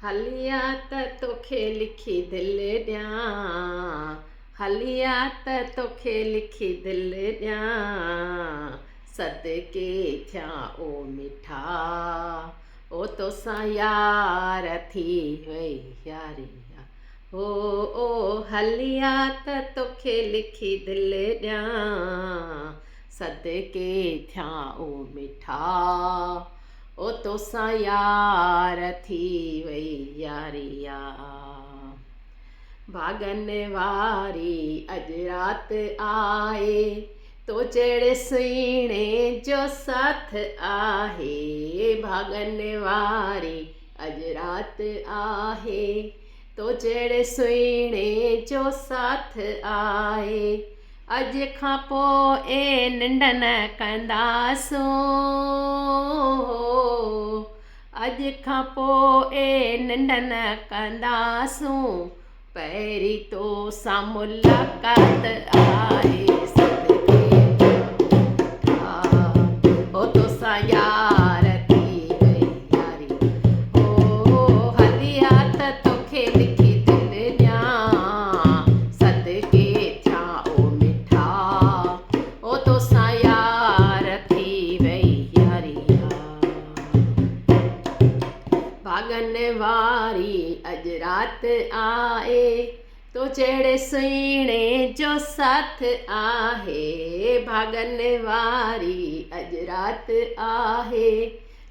हलिया त तोखे लिखी दिलि ॾियां, हलिया त तोखे लिखी दिलि ॾियां, सदके थियां ओ मिठा, ओ तोसां यार थी वई यारिया। ओ हलिया त तोखे लिखी दिलि ॾियां, सदके थियां ओ मिठा, ओ तोसां यार थी वई यारिया। भागन वारी अॼु राति आहे, तो जहिड़े सुहिणे जो साथ आहे। भागन वारी अॼु राति आहे, तो जहिड़े सुहिणे जो साथ आहे। अॼु खां पोइ निंड न कंदासूं, अॼु खां पोइ निंड न कंदासूं, पहिरीं तोसां मुलाक़ात आहे। सदके ओ तोसां यार थी वई यारी। ओ हलिया त तोखे लिखी दिलि ॾियां, सदके थियां ओ मिठा, ओ तोसां यार थी वई यारिया। भागन वारी अॼु राति आहे, तो जहिड़े सुहिणे जो साथ आहे। भागन वारी अॼु राति आहे,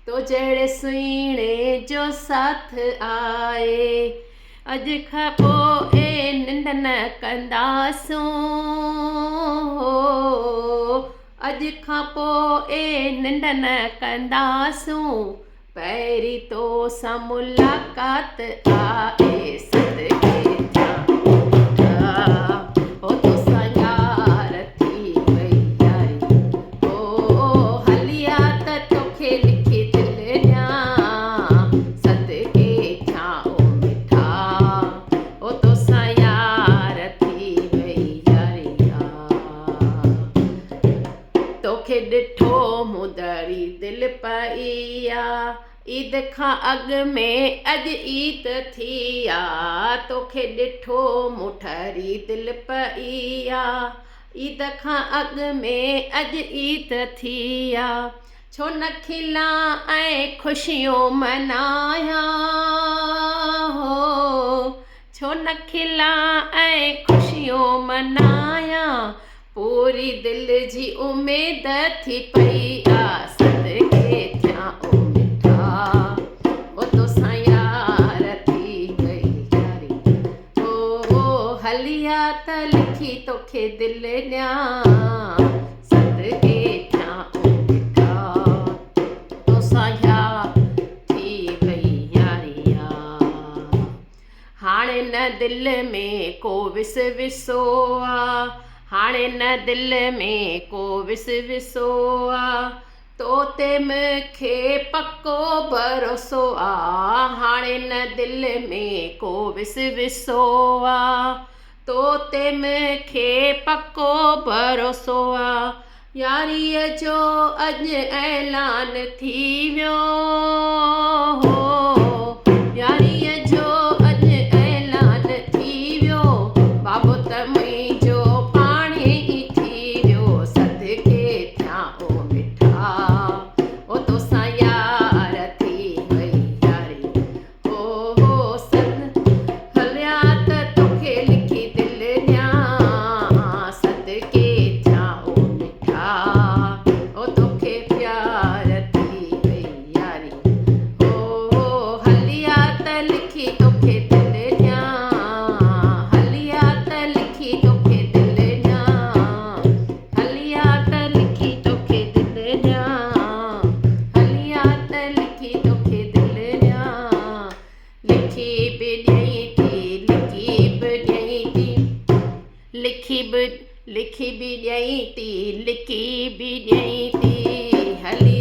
तो जहिड़े सुहिणे जो साथ आहे। अॼु खां पोइ निंड न कंदासूं, अॼु खां पोइ निंड न कंदासूं, पहिरीं तोसां मुलाक़ात आहे। सदके ओ तोसां यार थी वई यारी। ओ हलिया त तोखे लिखी दिलि ॾियां, सदके थियां ओ मिठा, ओ तोसां यार थी वई यारिया। तोखे ॾिठो मुदड़ी दिलि पई आ, ईद खां अॻु में अॼु ईद थी आ। तोखे ॾिठो मुठरी दिलि पई आ, ईद खां अॻु में अॼु ईद थी आ। छो न खिलां ऐं ख़ुशियूं मनायां, हो छो न खिलां ऐं ख़ुशियूं मनायां, पूरी दिलि जी उमेद थी पई आ। सदके थियां ओ मिठा, ओ तोसां यार थी वई यारी। ओ हलिया त लिखी तोखे दिलि ॾियां, सदके थियां ओ मिठा, तोसां यार थी वई यारिया। हाणे न दिलि में को विसो आ, हाणे न दिलि में को विसो आ, तो ते मूंखे पको भरोसो आ। हाणे न दिलि में को विसो आ, तो ते मूंखे पको भरोसो आ। यारीअ जो अॼु ऐलान थी वियो, यारीअ जो अॼु ऐलान थी वियो, बाबो त मुंहिंजो पाणे ई थी वियो। सदके थियां ओ मिठा, ओ तोसां यार थी वई यारी। ओ हलिया त तोखे लिखी दिलि ॾियां, सदके थियां ओ मिठा, ओ तोखे प्यार थी वई यारी। ओ हलिया त लिखी तोखे दिलि ॾियां, हलिया त लिखी तोखे दिलि ॾियां, हलिया त लिखी तोखे दिलि ॾियां, हलिया त लिखी तोखे दिलि ॾियां। लिखी बि ॾियईं थी, लिखी बि ॾियईं थी, लिखी बि ॾियईं थी, लिखी बि ॾियईं थी। हली